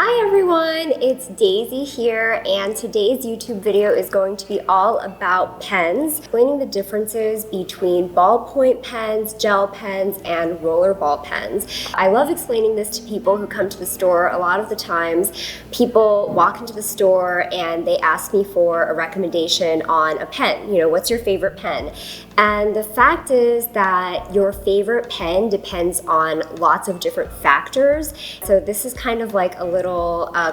Hi everyone, it's Daisy here, and today's YouTube video is going to be all about pens, explaining the differences between ballpoint pens, gel pens, and rollerball pens. I love explaining this to people who come to the store. A lot of the times people walk into the store and they ask me for a recommendation on a pen. You know, what's your favorite pen? And the fact is that your favorite pen depends on lots of different factors. So this is kind of like a little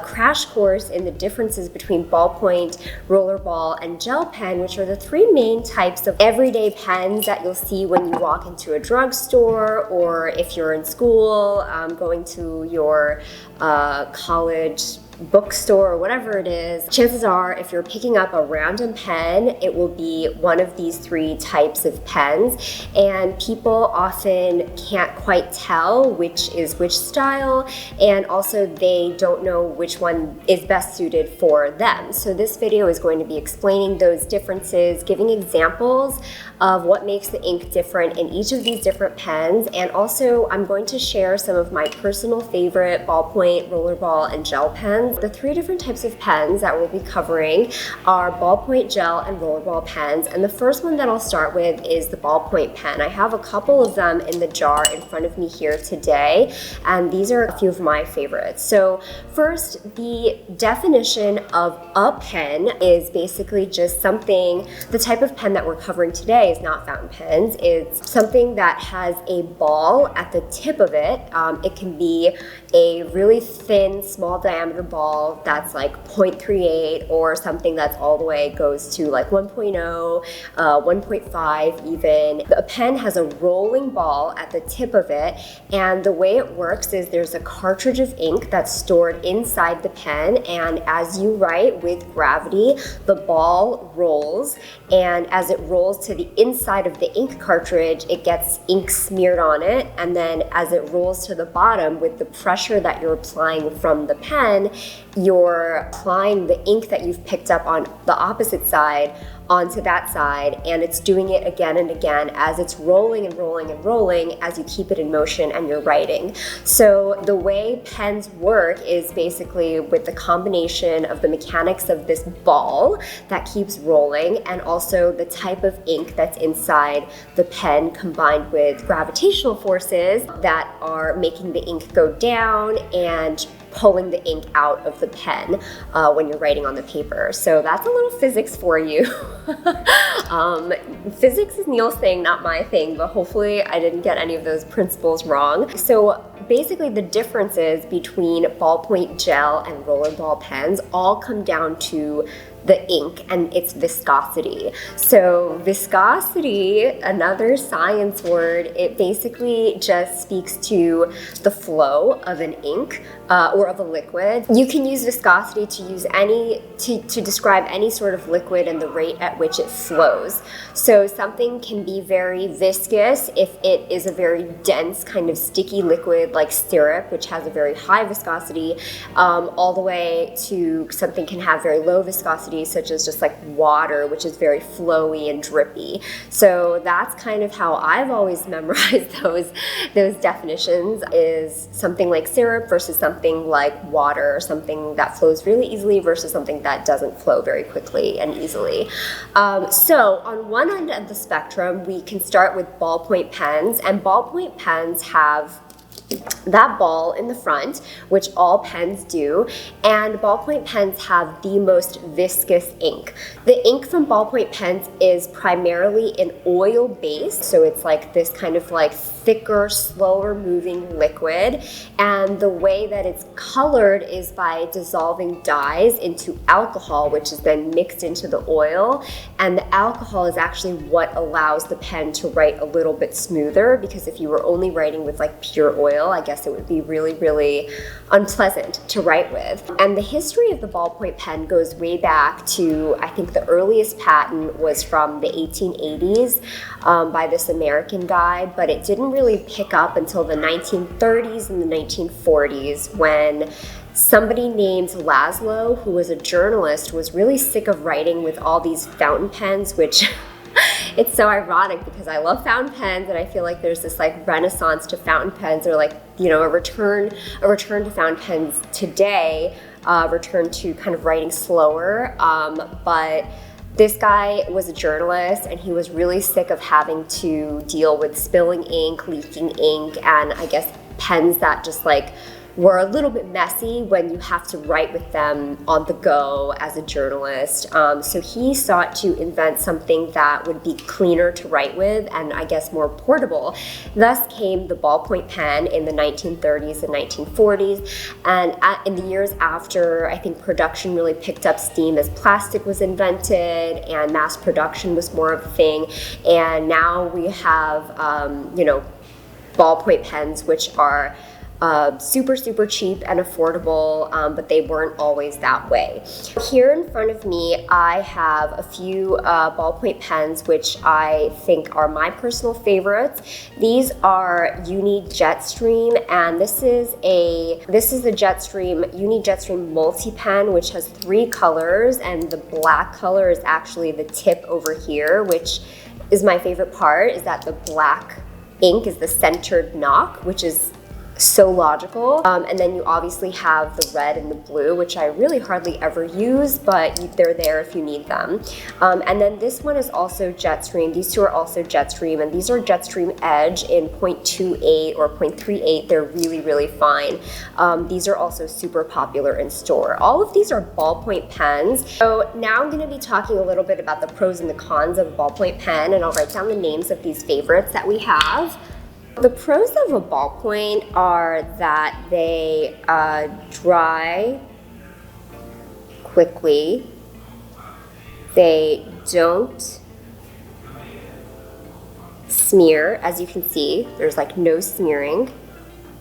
crash course in the differences between ballpoint, rollerball, and gel pen, which are the three main types of everyday pens that you'll see when you walk into a drugstore, or if you're in school, going to your college bookstore or whatever it is. Chances are, if you're picking up a random pen, it will be one of these three types of pens, and people often can't quite tell which is which style, and also they don't know which one is best suited for them. So this video is going to be explaining those differences, giving examples of what makes the ink different in each of these different pens, and also I'm going to share some of my personal favorite ballpoint, rollerball, and gel pens. The three different types of pens that we'll be covering are ballpoint, gel, and rollerball pens, and the first one that I'll start with is the ballpoint pen. I have a couple of them in the jar in front of me here today, and these are a few of my favorites. So first, the definition of a pen is basically just something, the type of pen that we're covering today is not fountain pens. It's something that has a ball at the tip of it. It can be a really thin, small diameter ball that's like 0.38, or something that's all the way goes to like 1.0, 1.5 even. A pen has a rolling ball at the tip of it, and the way it works is there's a cartridge of ink that's stored inside the pen, and as you write with gravity, the ball rolls, and as it rolls to the inside of the ink cartridge, it gets ink smeared on it, and then as it rolls to the bottom with the pressure that you're applying from the pen, you're applying the ink that you've picked up on the opposite side onto that side, and it's doing it again and again as it's rolling and rolling and rolling as you keep it in motion and you're writing. So the way pens work is basically with the combination of the mechanics of this ball that keeps rolling and also the type of ink that's inside the pen, combined with gravitational forces that are making the ink go down and pulling the ink out of the pen when you're writing on the paper. So that's a little physics for you. Physics is Neil's thing, not my thing, but hopefully I didn't get any of those principles wrong. So basically the differences between ballpoint, gel, and rollerball pens all come down to the ink and its viscosity. So viscosity, another science word, it basically just speaks to the flow of an ink or of a liquid. You can use viscosity to use to describe any sort of liquid and the rate at which it flows. So something can be very viscous if it is a very dense kind of sticky liquid like syrup, which has a very high viscosity, all the way to something can have very low viscosity, such as just like water, which is very flowy and drippy. So that's kind of how I've always memorized those definitions, is something like syrup versus something like water, or something that flows really easily versus something that doesn't flow very quickly and easily. So on one end of the spectrum, we can start with ballpoint pens, and ballpoint pens have that ball in the front, which all pens do, and ballpoint pens have the most viscous ink. The ink from ballpoint pens is primarily an oil base, so it's like this kind of like thicker, slower moving liquid, and the way that it's colored is by dissolving dyes into alcohol, which is then mixed into the oil, and the alcohol is actually what allows the pen to write a little bit smoother, because if you were only writing with like pure oil, I guess it would be really, really unpleasant to write with. And the history of the ballpoint pen goes way back to, I think the earliest patent was from the 1880s by this American guy, but it didn't really pick up until the 1930s and the 1940s, when somebody named Laszlo, who was a journalist, was really sick of writing with all these fountain pens, which it's so ironic because I love fountain pens, and I feel like there's this like renaissance to fountain pens, or like, you know, a return to fountain pens today, return to kind of writing slower, but this guy was a journalist, and he was really sick of having to deal with spilling ink, leaking ink, and I guess pens that just like were a little bit messy when you have to write with them on the go as a journalist. So he sought to invent something that would be cleaner to write with and I guess more portable. Thus came the ballpoint pen in the 1930s and 1940s. And in the years after, I think production really picked up steam as plastic was invented and mass production was more of a thing. And now we have, you know, ballpoint pens, which are super cheap and affordable, but they weren't always that way. Here in front of me, I have a few ballpoint pens, which I think are my personal favorites. These are Uni Jetstream, and this is the Uni Jetstream multi-pen, which has 3 colors, and the black color is actually the tip over here, which is my favorite part, is that the black ink is the centered knock, which is so logical. And then you obviously have the red and the blue, which I really hardly ever use, but they're there if you need them. And then this one is also Jetstream. These two are also Jetstream, and these are Jetstream Edge in 0.28 or 0.38. They're really fine. These are also super popular in store. All of these are ballpoint pens. So now I'm gonna be talking a little bit about the pros and the cons of a ballpoint pen, and I'll write down the names of these favorites that we have. The pros of a ballpoint are that they dry quickly, they don't smear, as you can see, there's like no smearing,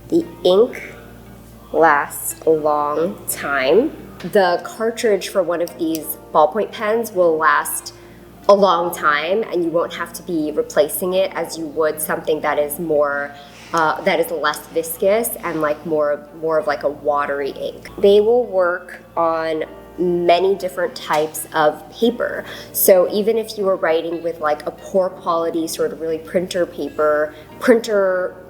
the ink lasts a long time. The cartridge for one of these ballpoint pens will last a long time, and you won't have to be replacing it as you would something that is more that is less viscous and like more of like a watery ink. They will work on many different types of paper. So even if you were writing with like a poor quality sort of really printer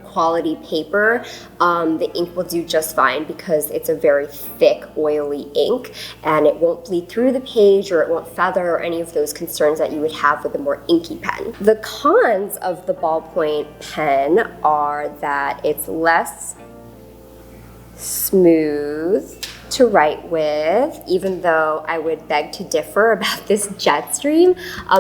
quality paper, the ink will do just fine because it's a very thick, oily ink, and it won't bleed through the page or it won't feather or any of those concerns that you would have with a more inky pen. The cons of the ballpoint pen are that it's less smooth to write with, even though I would beg to differ about this Jetstream.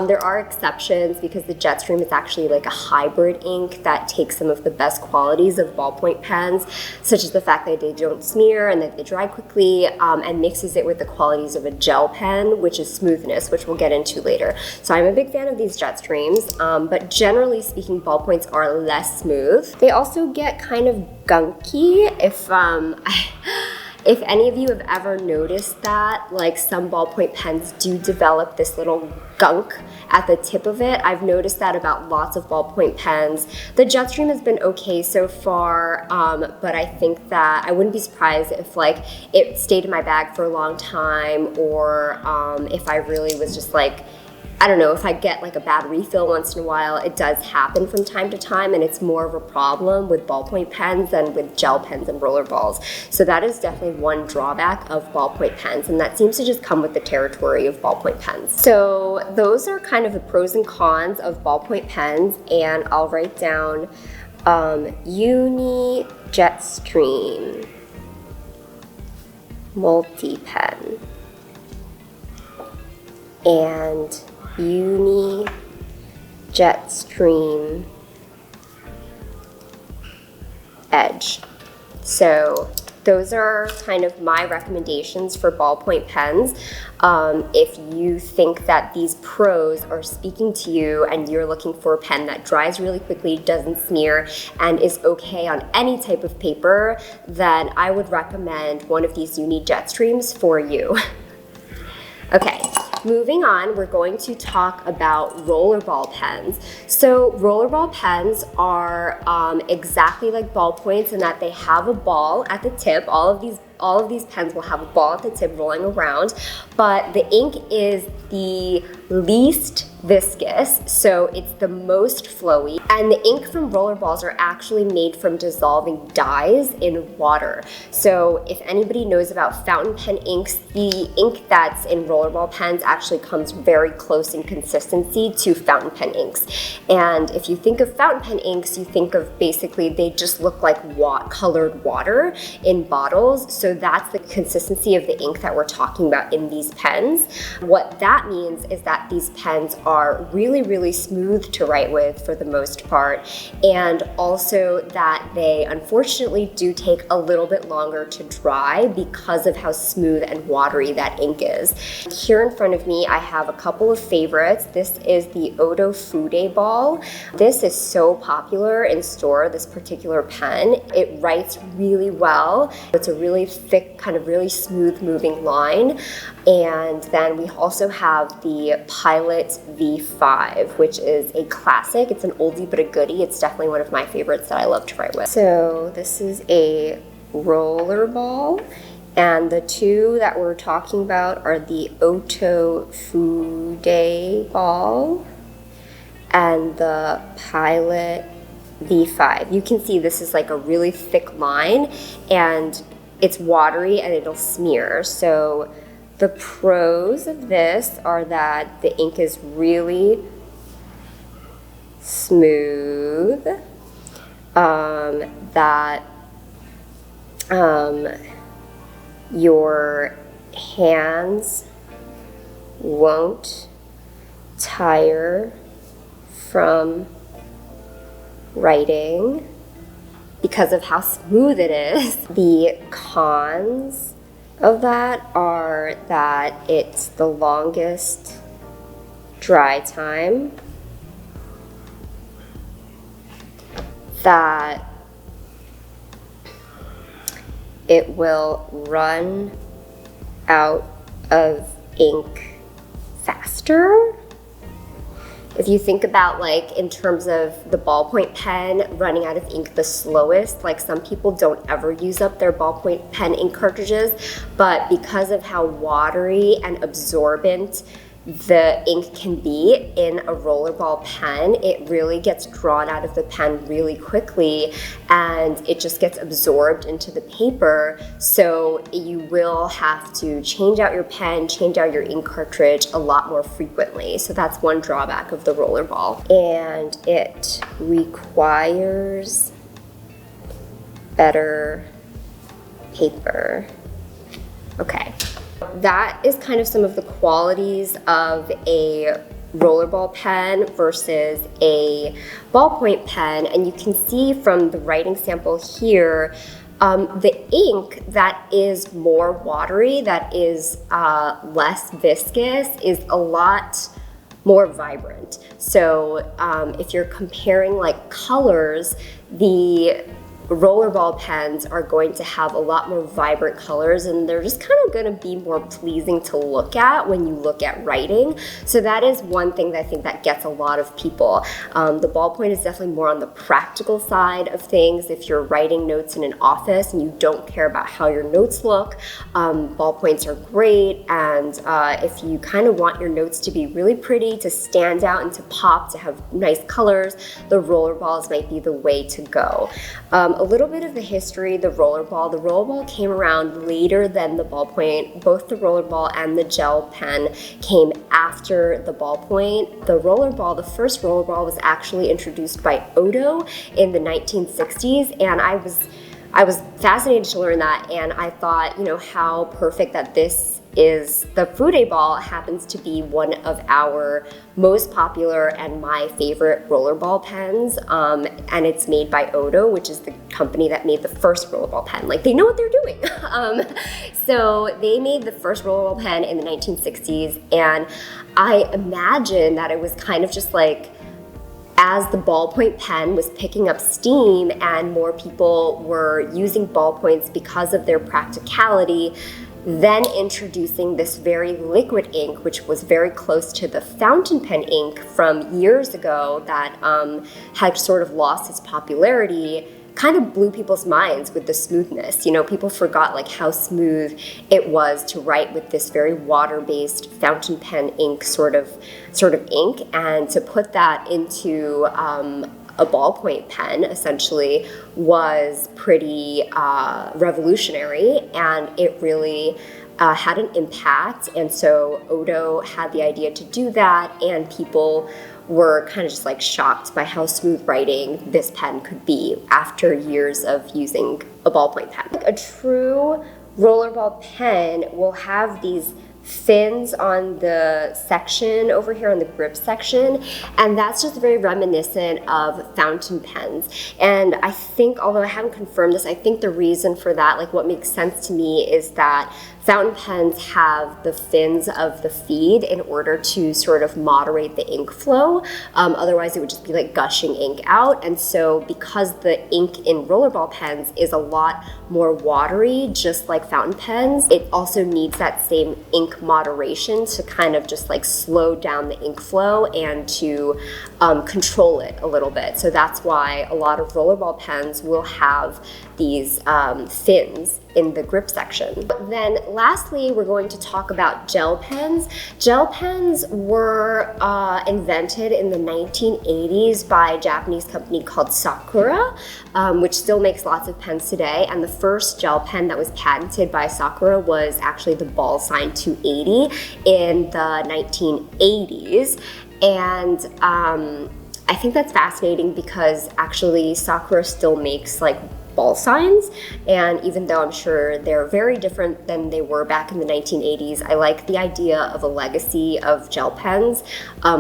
There are exceptions because the Jetstream is actually like a hybrid ink that takes some of the best qualities of ballpoint pens, such as the fact that they don't smear and that they dry quickly, and mixes it with the qualities of a gel pen, which is smoothness, which we'll get into later. So I'm a big fan of these Jetstreams, but generally speaking, ballpoints are less smooth. They also get kind of gunky. If any of you have ever noticed that, like some ballpoint pens do develop this little gunk at the tip of it. I've noticed that about lots of ballpoint pens. The Jetstream has been okay so far, but I think that I wouldn't be surprised if like it stayed in my bag for a long time, or if I really was just like, I don't know, if I get like a bad refill once in a while. It does happen from time to time, and it's more of a problem with ballpoint pens than with gel pens and roller balls. So that is definitely one drawback of ballpoint pens, and that seems to just come with the territory of ballpoint pens. So those are kind of the pros and cons of ballpoint pens, and I'll write down Uni Jetstream multi-pen and Uni Jetstream Edge. So those are kind of my recommendations for ballpoint pens. If you think that these pros are speaking to you and you're looking for a pen that dries really quickly, doesn't smear, and is okay on any type of paper, then I would recommend one of these Uni Jetstreams for you. Okay. Moving on, we're going to talk about rollerball pens. So rollerball pens are exactly like ballpoints in that they have a ball at the tip. All of these all of these pens will have a ball at the tip rolling around, but the ink is the least viscous, so it's the most flowy. And the ink from rollerballs are actually made from dissolving dyes in water. So if anybody knows about fountain pen inks, the ink that's in rollerball pens actually comes very close in consistency to fountain pen inks. And if you think of fountain pen inks, you think of basically they just look like colored water in bottles. So that's the consistency of the ink that we're talking about in these pens. What that means is that these pens are really smooth to write with for the most part, and also that they unfortunately do take a little bit longer to dry because of how smooth and watery that ink is. Here in front of me I have a couple of favorites. This is the OHTO Fude ball. This is so popular in store, this particular pen. It writes really well. It's a really thick, kind of really smooth moving line. And then we also have the Pilot V5, which is a classic. It's an oldie but a goodie. It's definitely one of my favorites that I love to write with. So this is a rollerball, and the two that we're talking about are the OHTO Fude ball and the Pilot V5. You can see this is like a really thick line, and it's watery and it'll smear. So the pros of this are that the ink is really smooth, that your hands won't tire from writing because of how smooth it is. The cons of that are that it's the longest dry time, that it will run out of ink faster. If you think about, like, in terms of the ballpoint pen running out of ink the slowest, like, some people don't ever use up their ballpoint pen ink cartridges, but because of how watery and absorbent the ink can be in a rollerball pen, it really gets drawn out of the pen really quickly and it just gets absorbed into the paper. So you will have to change out your pen, change out your ink cartridge a lot more frequently. So that's one drawback of the rollerball. And it requires better paper. Okay. That is kind of some of the qualities of a rollerball pen versus a ballpoint pen, and you can see from the writing sample here, the ink that is more watery, that is less viscous, is a lot more vibrant. So if you're comparing like colors, the rollerball pens are going to have a lot more vibrant colors, and they're just kind of going to be more pleasing to look at when you look at writing. So that is one thing that I think that gets a lot of people. The ballpoint is definitely more on the practical side of things. If you're writing notes in an office and you don't care about how your notes look, ballpoints are great. And if you kind of want your notes to be really pretty, to stand out and to pop, to have nice colors, the rollerballs might be the way to go. A little bit of the history, the rollerball came around later than the ballpoint. Both the rollerball and the gel pen came after the ballpoint. The rollerball, the first rollerball, was actually introduced by OHTO in the 1960s, and I was fascinated to learn that, and I thought, you know, how perfect that this is. The Fude ball happens to be one of our most popular and my favorite rollerball pens, and it's made by OHTO, which is the company that made the first rollerball pen. Like, they know what they're doing. So they made the first rollerball pen in the 1960s, and I imagine that it was kind of just like, as the ballpoint pen was picking up steam and more people were using ballpoints because of their practicality, then introducing this very liquid ink, which was very close to the fountain pen ink from years ago that had sort of lost its popularity. kind of blew people's minds with the smoothness. You know, people forgot like how smooth it was to write with this very water-based fountain pen ink sort of ink, and to put that into a ballpoint pen essentially was pretty revolutionary, and it really had an impact. And so OHTO had the idea to do that, and people were kind of just like shocked by how smooth writing this pen could be after years of using a ballpoint pen. A true rollerball pen will have these fins on the section over here on the grip section, and that's just very reminiscent of fountain pens. And I think, although I haven't confirmed this, I think the reason for that, like what makes sense to me, is that fountain pens have the fins of the feed in order to sort of moderate the ink flow. Otherwise it would just be like gushing ink out. And so because the ink in rollerball pens is a lot more watery, just like fountain pens, it also needs that same ink moderation to kind of just like slow down the ink flow and to control it a little bit. So that's why a lot of rollerball pens will have these fins in the grip section. Then lastly, we're going to talk about gel pens. Gel pens were invented in the 1980s by a Japanese company called Sakura, which still makes lots of pens today. And the first gel pen that was patented by Sakura was actually the ball sign 280 in the 1980s. And I think that's fascinating because actually Sakura still makes like ball signs, and even though I'm sure they're very different than they were back in the 1980s, I like the idea of a legacy of gel pens,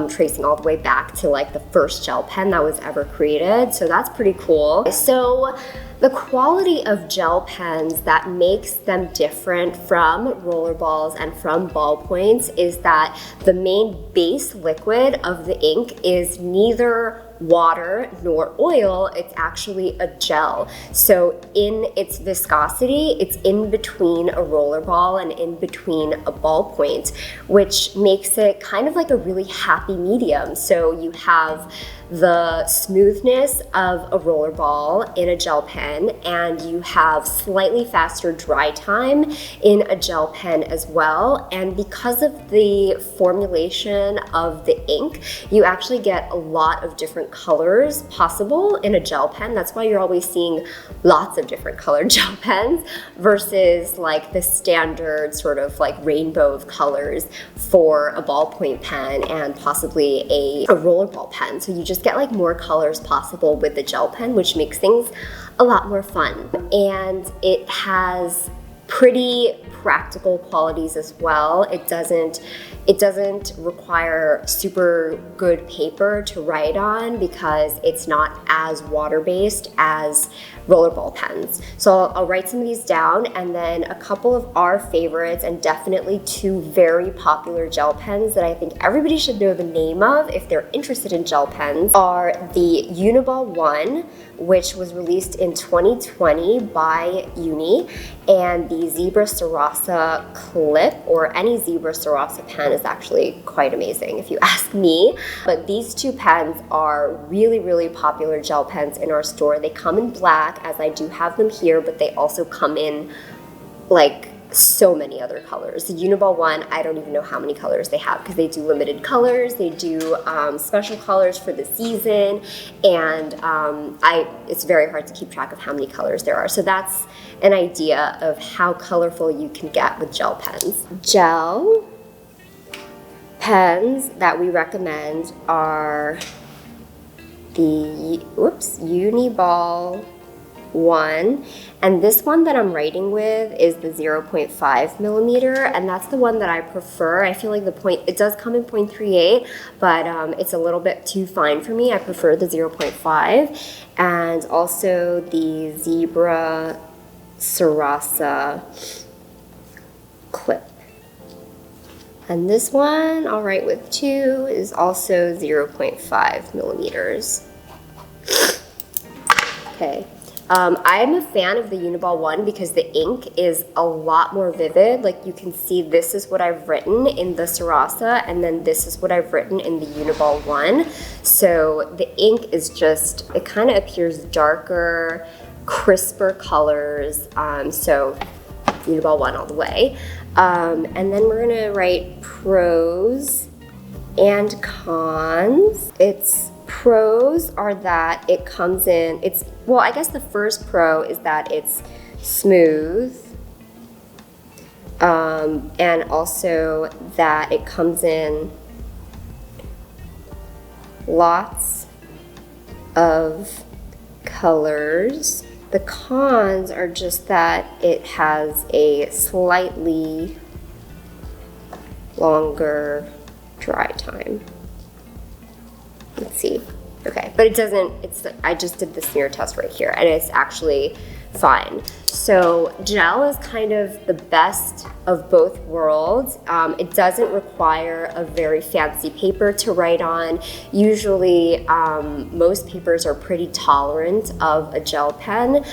tracing all the way back to like the first gel pen that was ever created. So that's pretty cool. So the quality of gel pens that makes them different from rollerballs and from ballpoints is that the main base liquid of the ink is neither water nor oil, it's actually a gel. So in its viscosity, it's in between a rollerball and in between a ballpoint, which makes it kind of like a really happy medium. So you have the smoothness of a rollerball in a gel pen, and you have slightly faster dry time in a gel pen as well. And because of the formulation of the ink, you actually get a lot of different colors possible in a gel pen. That's why you're always seeing lots of different colored gel pens versus like the standard sort of like rainbow of colors for a ballpoint pen and possibly a rollerball pen. So you just get like more colors possible with the gel pen, which makes things a lot more fun. And it has pretty practical qualities as well. It doesn't require super good paper to write on because it's not as water-based as rollerball pens. So I'll write some of these down, and then a couple of our favorites, and definitely two very popular gel pens that I think everybody should know the name of if they're interested in gel pens, are the Uni-ball One, which was released in 2020 by Uni, and the Zebra SARASA Clip, or any Zebra SARASA pen is actually quite amazing if you ask me. But these two pens are really, really popular gel pens in our store. They come in black, as I do have them here, but they also come in like so many other colors. The Uni-ball One, I don't even know how many colors they have because they do limited colors, they do special colors for the season, and it's very hard to keep track of how many colors there are. So that's an idea of how colorful you can get with gel pens. Gel pens that we recommend are the Uni-ball One, and this one that I'm writing with is the 0.5 millimeter, and that's the one that I prefer. I feel like it does come in 0.38, but it's a little bit too fine for me. I prefer the 0.5, and also the Zebra SARASA Clip. And this one I'll write with too is also 0.5 millimeters. Okay, I'm a fan of the Uni-ball One because the ink is a lot more vivid. Like you can see this is what I've written in the SARASA, and then this is what I've written in the Uni-ball One. So the ink is just, it kind of appears darker, crisper colors. So Uni-ball One all the way. And then we're gonna write pros and cons. Its pros are that it comes in, well, I guess the first pro is that it's smooth, and also that it comes in lots of colors. The cons are just that it has a slightly longer dry time. Let's see. Okay, but it doesn't, I just did the smear test right here and it's actually fine. So gel is kind of the best of both worlds. It doesn't require a very fancy paper to write on. Usually most papers are pretty tolerant of a gel pen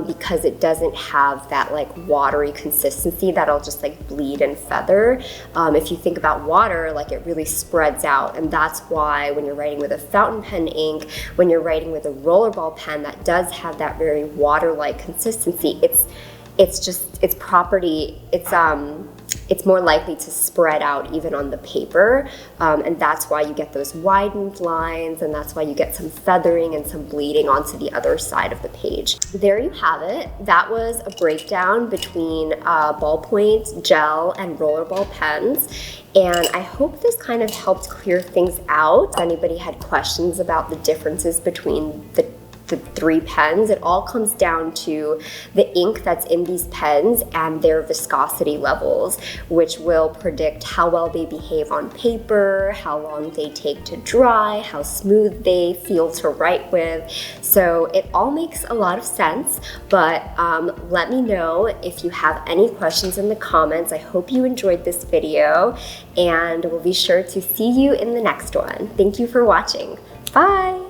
because it doesn't have that like watery consistency that'll just like bleed and feather. If you think about water, like it really spreads out, and that's why when you're writing with a fountain pen ink, when you're writing with a rollerball pen that does have that very water-like consistency, its property, it's more likely to spread out even on the paper, and that's why you get those widened lines, and that's why you get some feathering and some bleeding onto the other side of the page. There you have it. That was a breakdown between ballpoint, gel, and rollerball pens. And I hope this kind of helped clear things out. If anybody had questions about the differences between the three pens, it all comes down to the ink that's in these pens and their viscosity levels, which will predict how well they behave on paper, how long they take to dry, how smooth they feel to write with. So it all makes a lot of sense, but let me know if you have any questions in the comments. I hope you enjoyed this video, and we'll be sure to see you in the next one. Thank you for watching. Bye!